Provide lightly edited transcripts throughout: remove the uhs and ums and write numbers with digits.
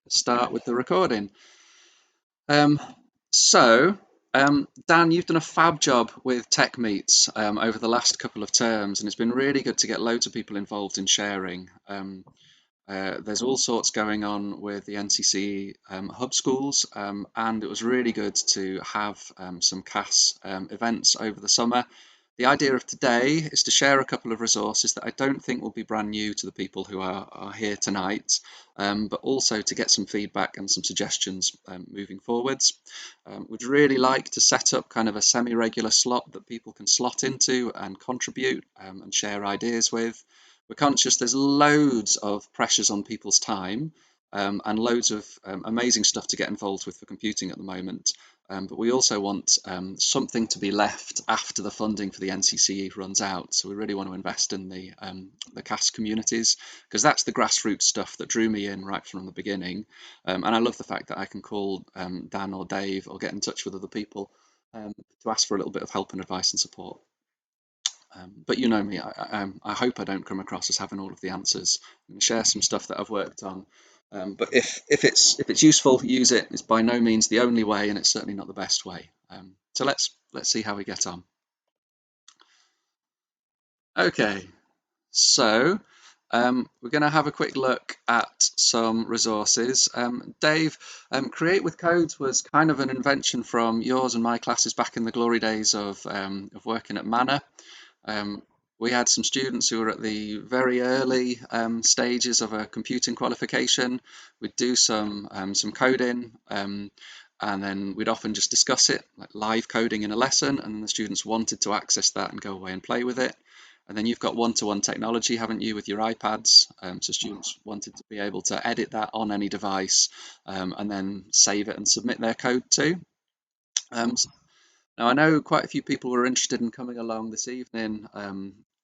start with the recording. Um, so, Dan, you've done a fab job with Tech Meets over the last couple of terms, and it's been really good to get loads of people involved in sharing. There's all sorts going on with the NCC hub schools, and it was really good to have some CAS events over the summer. The idea of today is to share a couple of resources that I don't think will be brand new to the people who are here tonight, but also to get some feedback and some suggestions moving forwards. Would really like to set up kind of a semi-regular slot that people can slot into and contribute and share ideas with. We're conscious there's loads of pressures on people's time and loads of amazing stuff to get involved with for computing at the moment. But we also want something to be left after the funding for the NCCE runs out. So we really want to invest in the CAS communities, because that's the grassroots stuff that drew me in right from the beginning. And I love the fact that I can call Dan or Dave or get in touch with other people to ask for a little bit of help and advice and support. But you know me, I hope I don't come across as having all of the answers. I'm going to share some stuff that I've worked on. But if it's useful, use it. It's by no means the only way, and it's certainly not the best way. So let's see how we get on. Okay, so we're going to have a quick look at some resources. Dave, Create with Codes was kind of an invention from yours and my classes back in the glory days of working at Manor. We had some students who were at the very early stages of a computing qualification. We'd do some coding, and then we'd often just discuss it, like live coding in a lesson, and the students wanted to access that and go away and play with it. And then you've got one-to-one technology, haven't you, with your iPads? So students wanted to be able to edit that on any device and then save it and submit their code too. Now, I know quite a few people were interested in coming along this evening,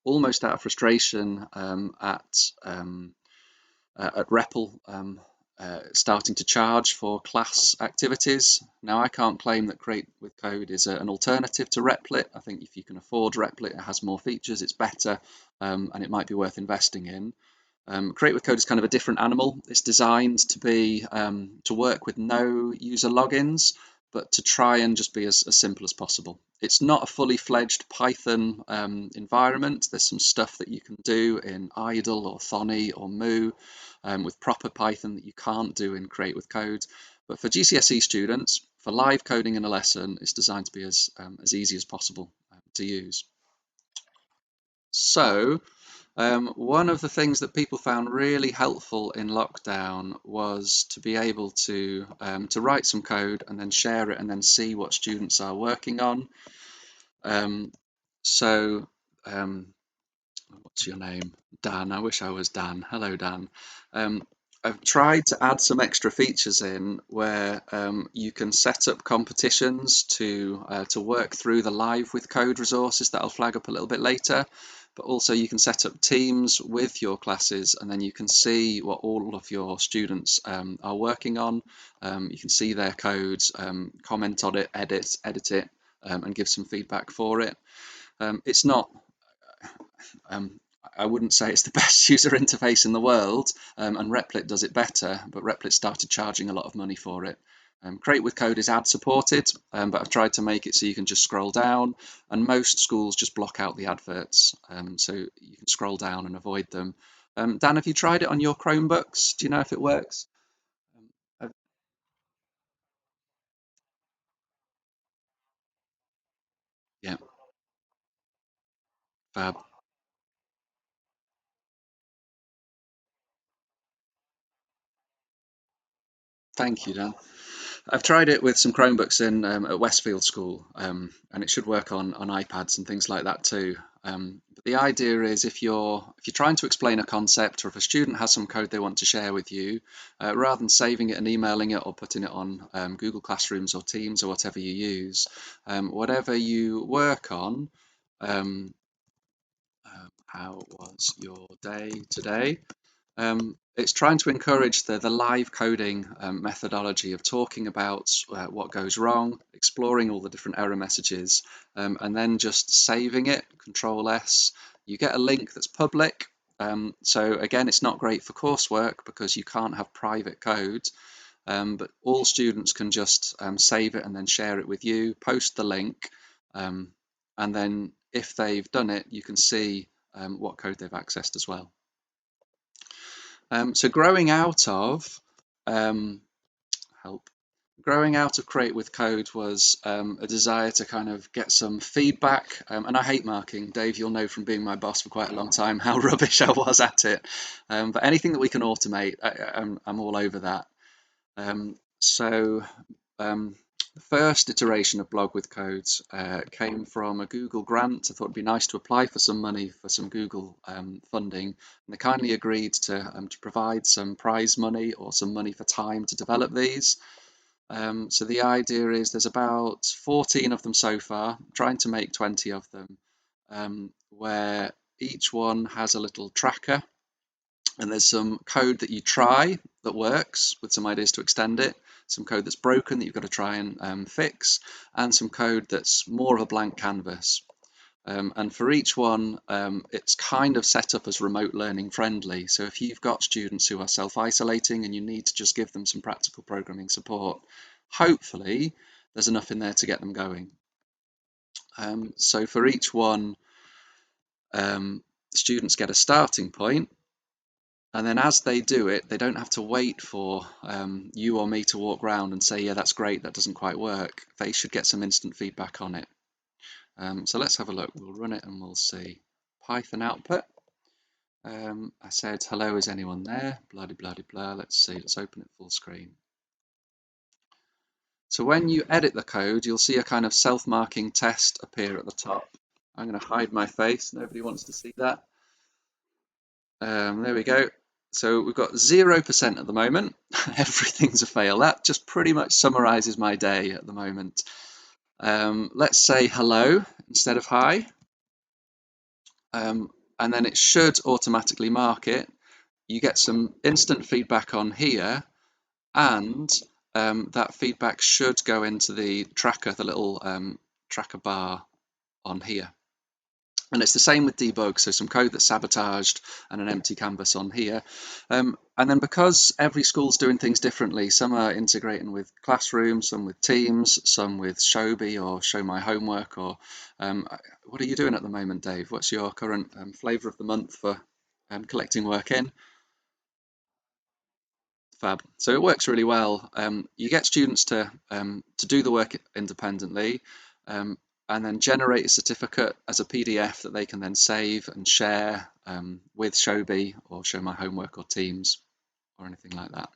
almost out of frustration at REPL starting to charge for class activities. Now, I can't claim that Create with Code is an alternative to Replit. I think if you can afford Replit, it has more features, it's better, and it might be worth investing in. Create with Code is kind of a different animal. It's designed to be to work with no user logins, but to try and just be as simple as possible. It's not a fully fledged Python environment. There's some stuff that you can do in idle or Thonny or Moo with proper Python that you can't do in Create with Code. But for GCSE students, for live coding in a lesson, it's designed to be as easy as possible to use. So one of the things that people found really helpful in lockdown was to be able to write some code and then share it and then see what students are working on. So what's your name? Dan. I wish I was Dan. Hello, Dan. I've tried to add some extra features in where you can set up competitions to work through the live with code resources that I'll flag up a little bit later. But also you can set up teams with your classes, and then you can see what all of your students are working on. You can see their codes, comment on it, edit it, and give some feedback for it. It's not I wouldn't say it's the best user interface in the world, and Replit does it better, but Replit started charging a lot of money for it. Create with Code is ad supported, but I've tried to make it so you can just scroll down, and most schools just block out the adverts, so you can scroll down and avoid them. Dan, have you tried it on your Chromebooks? Do you know if it works? Uh, yeah, fab. Thank you, Dan. I've tried it with some Chromebooks in at Westfield School, and it should work on iPads and things like that too. But the idea is if you're trying to explain a concept, or if a student has some code they want to share with you, rather than saving it and emailing it or putting it on Google Classrooms or Teams or whatever you use, whatever you work on. Um, how was your day today? It's trying to encourage the live coding methodology of talking about what goes wrong, exploring all the different error messages, and then just saving it, Control S. You get a link that's public, So again, it's not great for coursework because you can't have private code, but all students can just save it and then share it with you, post the link, and then if they've done it, you can see what code they've accessed as well. So growing out of growing out of Create with Code was a desire to kind of get some feedback, and I hate marking. Dave, you'll know from being my boss for quite a long time how rubbish I was at it. But anything that we can automate, I'm all over that. So the first iteration of Blog with Codes came from a Google grant. I thought it'd be nice to apply for some money for some Google funding, and they kindly agreed to provide some prize money or some money for time to develop these. So the idea is there's about 14 of them so far, I'm trying to make 20 of them, where each one has a little tracker, and there's some code that you try that works with some ideas to extend it, some code that's broken that you've got to try and fix, and some code that's more of a blank canvas. And for each one, it's kind of set up as remote learning friendly. So if you've got students who are self-isolating and you need to just give them some practical programming support, hopefully there's enough in there to get them going. So for each one, students get a starting point, and then as they do it, they don't have to wait for you or me to walk around and say, yeah, that's great, that doesn't quite work. They should get some instant feedback on it. So let's have a look. We'll run it and we'll see. Python output. I said, hello, is anyone there? Blah, blah, blah, blah. Let's see. Let's open it full screen. So when you edit the code, you'll see a kind of self-marking test appear at the top. I'm going to hide my face. Nobody wants to see that. There we go. So we've got 0% at the moment. Everything's a fail. That just pretty much summarizes my day at the moment. Let's say hello instead of hi. And then it should automatically mark it. You get some instant feedback on here, and that feedback should go into the tracker, the little tracker bar on here. And it's the same with debug, so some code that's sabotaged and an empty canvas on here. And then because every school's doing things differently, some are integrating with Classroom, some with Teams, some with Shobi or Show My Homework, or what are you doing at the moment, Dave? What's your current flavour of the month for collecting work in? Fab. So it works really well. You get students to do the work independently, and then generate a certificate as a PDF that they can then save and share with Shobi or Show My Homework or Teams or anything like that.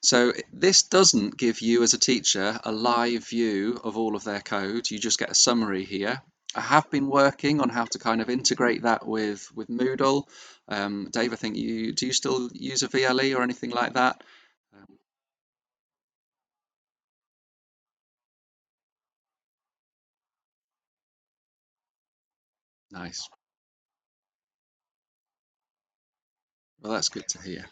So this doesn't give you as a teacher a live view of all of their code. You just get a summary here. I have been working on how to kind of integrate that with Moodle. Dave, I think do you still use a VLE or anything like that? Nice. Well, that's good to hear.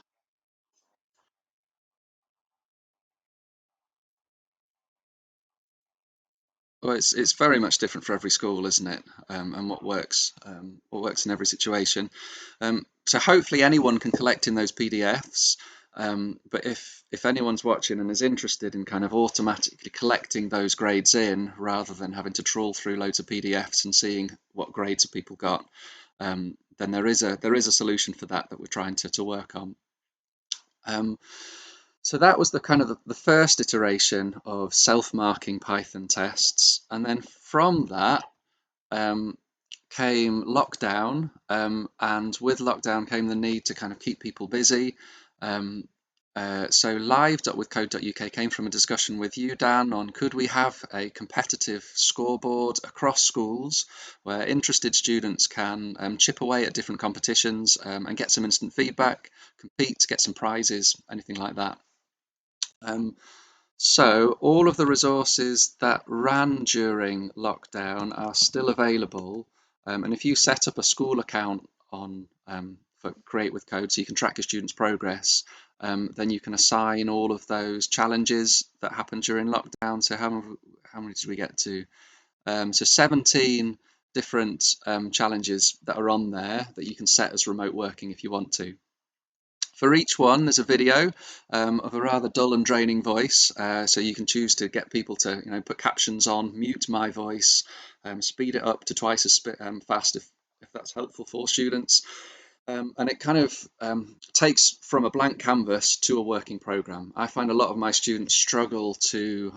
Well, it's very much different for every school, isn't it? And what works in every situation. So hopefully anyone can collect in those PDFs. But if anyone's watching and is interested in kind of automatically collecting those grades in rather than having to trawl through loads of PDFs and seeing what grades people got, then there is a solution for that we're trying to work on. So that was the kind of the first iteration of self-marking Python tests, and then from that came lockdown, and with lockdown came the need to kind of keep people busy. So live.withcode.uk came from a discussion with you, Dan, on could we have a competitive scoreboard across schools where interested students can chip away at different competitions and get some instant feedback, compete, get some prizes, anything like that. So all of the resources that ran during lockdown are still available. And if you set up a school account on for Create with Code, so you can track your students' progress, then you can assign all of those challenges that happened during lockdown. So how many did we get to? So 17 different challenges that are on there that you can set as remote working if you want to. For each one, there's a video of a rather dull and draining voice, so you can choose to get people to, put captions on, mute my voice, speed it up to twice as fast if that's helpful for students. And it kind of takes from a blank canvas to a working program. I find a lot of my students struggle to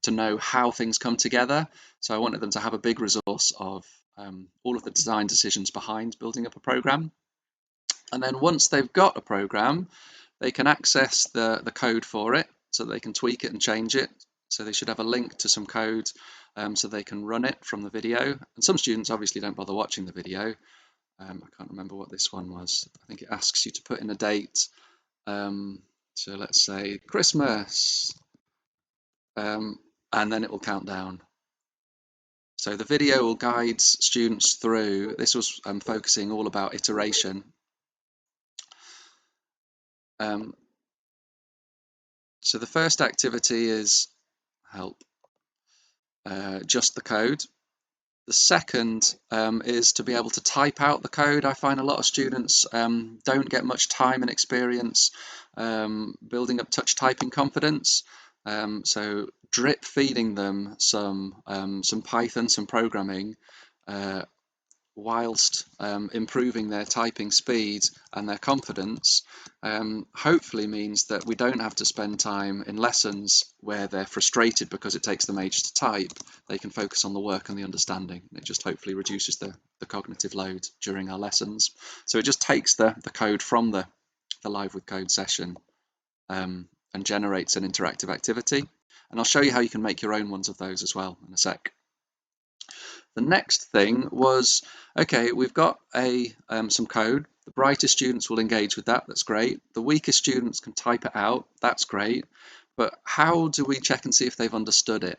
know how things come together, so I wanted them to have a big resource of all of the design decisions behind building up a program. And then once they've got a program, they can access the code for it, so they can tweak it and change it. So they should have a link to some code so they can run it from the video. And some students obviously don't bother watching the video. I can't remember what this one was. I think it asks you to put in a date. So let's say Christmas, and then it will count down. So the video will guide students through. This was focusing all about iteration. So the first activity is help, just the code. The second is to be able to type out the code. I find a lot of students don't get much time and experience building up touch typing confidence. So drip feeding them some Python, some programming, whilst improving their typing speed and their confidence, hopefully means that we don't have to spend time in lessons where they're frustrated because it takes them ages to type. They can focus on the work and the understanding. It just hopefully reduces the cognitive load during our lessons. So it just takes the code from the Live with Code session and generates an interactive activity. And I'll show you how you can make your own ones of those as well in a sec. The next thing was, okay, we've got some code. The brightest students will engage with that. That's great. The weakest students can type it out. That's great. But how do we check and see if they've understood it?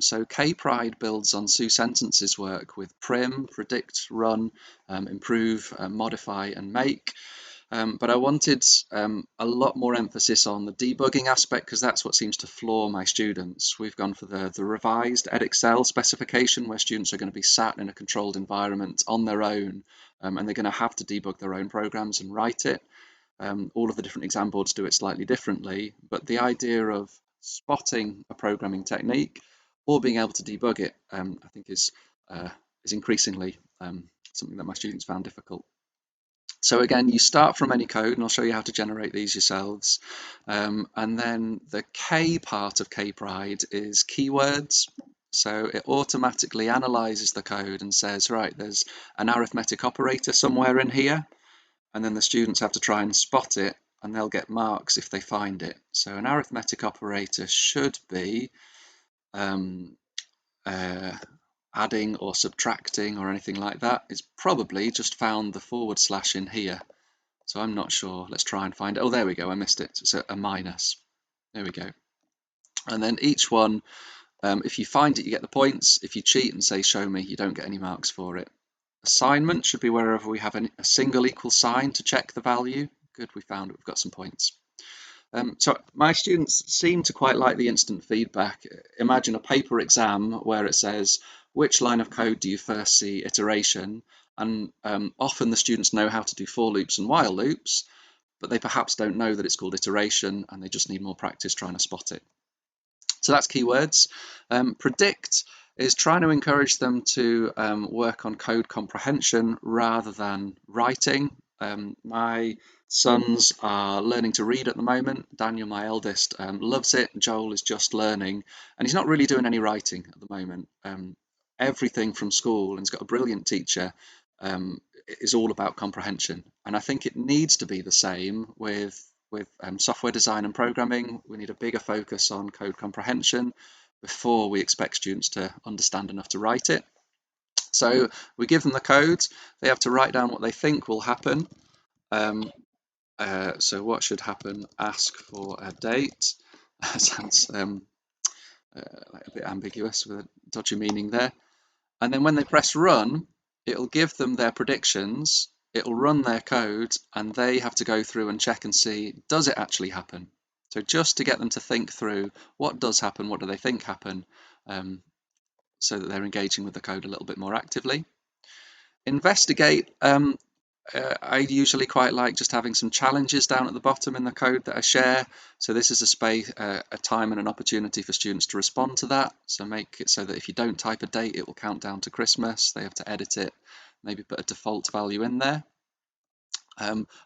So K-Pride builds on Sue Sentence's work with prim, predict, run, improve, modify, and make. But I wanted a lot more emphasis on the debugging aspect, because that's what seems to floor my students. We've gone for the revised Edexcel specification, where students are going to be sat in a controlled environment on their own, and they're going to have to debug their own programs and write it. All of the different exam boards do it slightly differently, but the idea of spotting a programming technique or being able to debug it, I think is increasingly something that my students found difficult. So again, you start from any code, and I'll show you how to generate these yourselves. And then the K part of K-Pride is keywords. So it automatically analyzes the code and says, right, there's an arithmetic operator somewhere in here. And then the students have to try and spot it, and they'll get marks if they find it. So an arithmetic operator should be adding or subtracting or anything like that. It's probably just found the / in here. So I'm not sure. Let's try and find it. Oh, there we go. I missed it. It's a minus. There we go. And then each one, if you find it, you get the points. If you cheat and say, show me, you don't get any marks for it. Assignment should be wherever we have a single equal sign to check the value. Good, we found it. We've got some points. So my students seem to quite like the instant feedback. Imagine a paper exam where it says, which line of code do you first see iteration? And often the students know how to do for loops and while loops, but they perhaps don't know that it's called iteration, and they just need more practice trying to spot it. So that's keywords. Predict is trying to encourage them to work on code comprehension rather than writing. My sons are learning to read at the moment. Daniel, my eldest, loves it. Joel is just learning, and he's not really doing any writing at the moment. Everything from school, and he's got a brilliant teacher, is all about comprehension. And I think it needs to be the same with software design and programming. We need a bigger focus on code comprehension before we expect students to understand enough to write it. So we give them the code. They have to write down what they think will happen. So what should happen? Ask for a date. Sounds like a bit ambiguous with a dodgy meaning there. And then when they press run, it'll give them their predictions, it'll run their code, and they have to go through and check and see, does it actually happen? So just to get them to think through what does happen, what do they think happen, so that they're engaging with the code a little bit more actively. Investigate. I usually quite like just having some challenges down at the bottom in the code that I share. So this is a space, a time and an opportunity for students to respond to that. So make it so that if you don't type a date, it will count down to Christmas. They have to edit it, maybe put a default value in there.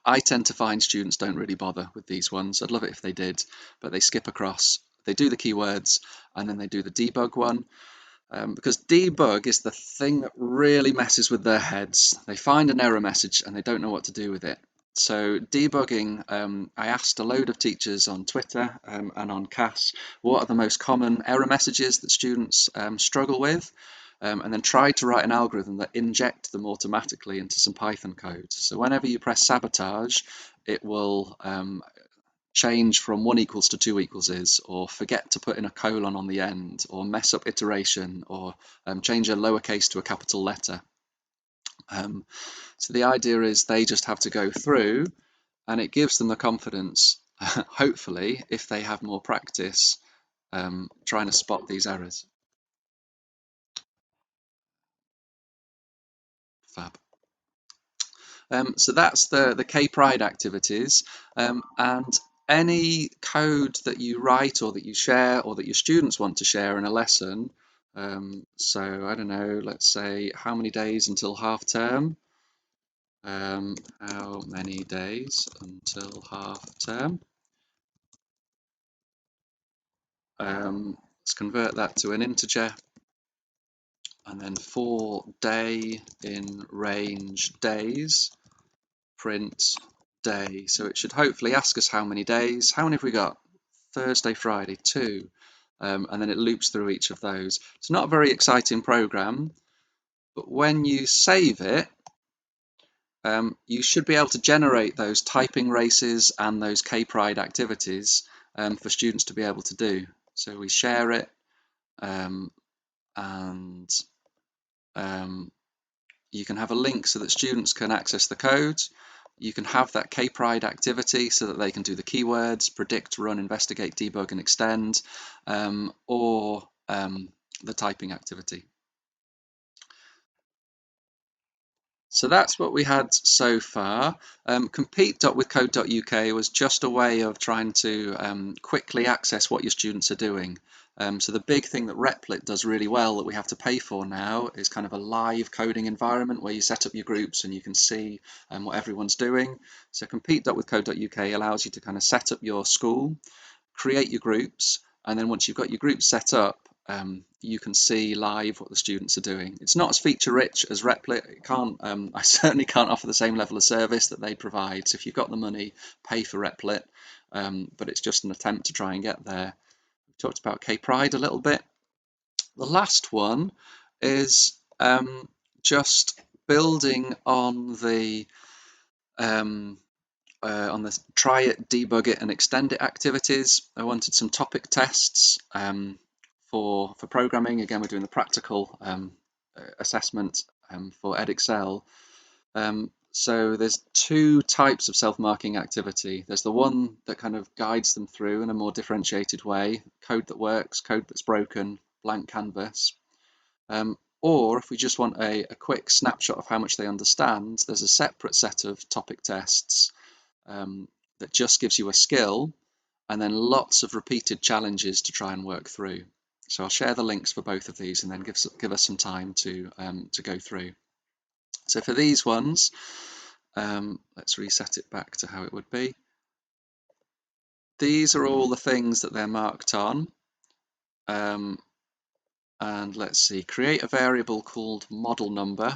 I tend to find students don't really bother with these ones. I'd love it if they did, but they skip across. They do the keywords and then they do the debug one. Because debug is the thing that really messes with their heads. They find an error message and they don't know what to do with it. So debugging, I asked a load of teachers on Twitter and on CAS what are the most common error messages that students struggle with, and then tried to write an algorithm that inject them automatically into some Python code. So whenever you press sabotage, it will change from 1 equals to 2 equals is, or forget to put in a colon on the end, or mess up iteration, or change a lowercase to a capital letter. So the idea is they just have to go through, and it gives them the confidence, hopefully, if they have more practice trying to spot these errors. Fab. So that's the K-Pride activities, and any code that you write or that you share or that your students want to share in a lesson. So I don't know, let's say how many days until half term? How many days until half term? Let's convert that to an integer, and then for day in range days, print day. So it should hopefully ask us how many days. How many have we got? Thursday, Friday, 2. And then it loops through each of those. It's not a very exciting program, but when you save it, you should be able to generate those typing races and those K-Pride activities for students to be able to do. So we share it, and you can have a link so that students can access the code. You can have that K-Pride activity so that they can do the keywords, predict, run, investigate, debug, and extend, or the typing activity. So that's what we had so far. Compete.withcode.uk was just a way of trying to quickly access what your students are doing. So the big thing that Replit does really well that we have to pay for now is kind of a live coding environment where you set up your groups and you can see what everyone's doing. So compete.withcode.uk allows you to kind of set up your school, create your groups, and then once you've got your groups set up, you can see live what the students are doing. It's not as feature rich as Replit. It can't, I certainly can't offer the same level of service that they provide. So if you've got the money, pay for Replit, but it's just an attempt to try and get there. We've talked about K-Pride a little bit. The last one is just building on the try it, debug it, and extend it activities. I wanted some topic tests for programming. Again, we're doing the practical assessment for Edexcel. So there's 2 types of self-marking activity. There's the one that kind of guides them through in a more differentiated way, code that works, code that's broken, blank canvas. Or if we just want a quick snapshot of how much they understand, there's a separate set of topic tests that just gives you a skill and then lots of repeated challenges to try and work through. So I'll share the links for both of these and then give us some time to go through. So for these ones, let's reset it back to how it would be. These are all the things that they're marked on. And let's see, create a variable called model number.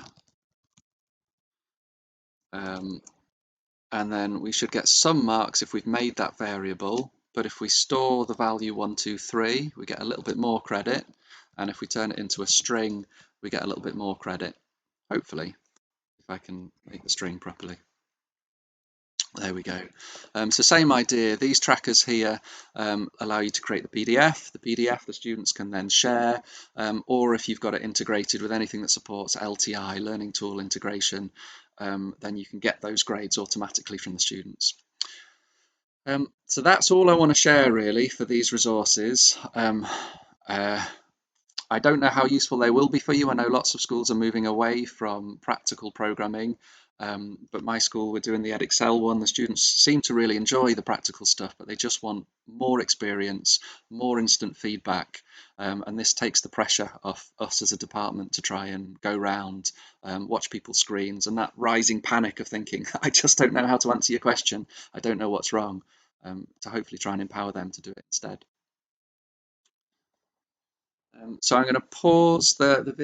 And then we should get some marks if we've made that variable, but if we store the value 1, 2, 3, we get a little bit more credit, and if we turn it into a string, we get a little bit more credit, hopefully, if I can make the string properly. There we go. So same idea, these trackers here allow you to create the PDF. The PDF the students can then share, or if you've got it integrated with anything that supports LTI, Learning Tool Integration, then you can get those grades automatically from the students. So that's all I want to share really for these resources. I don't know how useful they will be for you. I know lots of schools are moving away from practical programming, but my school, we're doing the Edexcel one. The students seem to really enjoy the practical stuff, but they just want more experience, more instant feedback, and this takes the pressure off us as a department to try and go round, watch people's screens, and that rising panic of thinking, I just don't know how to answer your question. I don't know what's wrong, to hopefully try and empower them to do it instead. So I'm going to pause the video.